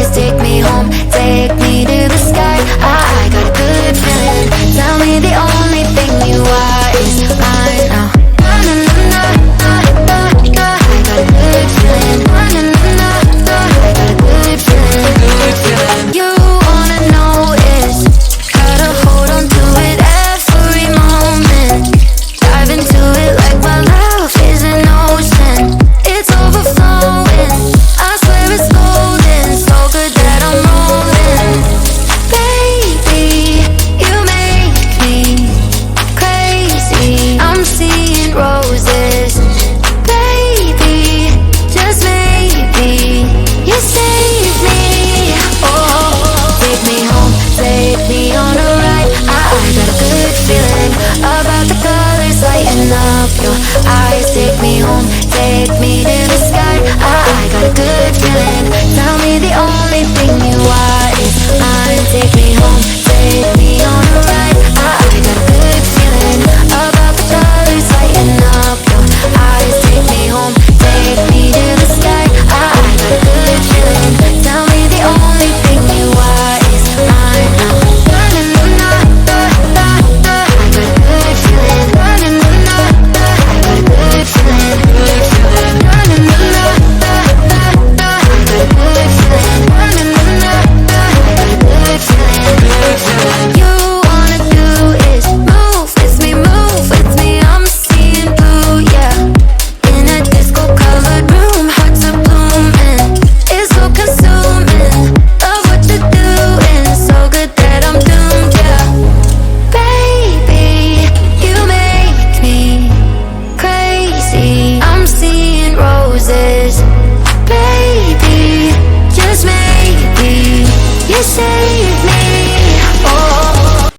eyes take me home, take me to the sky. I got a good feeling. Tell me the only thing you are is mine now. Na na na na na na. I got a good feeling. Na na na na. I got a good feeling. Good feeling. You wanna know is gotta hold on to it every moment. Dive into it like my love is an ocean. It's overflowing. I swear it's golden. So good that I'm rolling. Baby, you make me crazy. I'm seeing roses. Baby, just maybe you save me. Oh, take me home, take me on a ride. I got a good feeling about the colors lighting up your eyes. Take me home, take me to the sky. I got a good feeling. Tell me the only thing you are is mine. Take me home,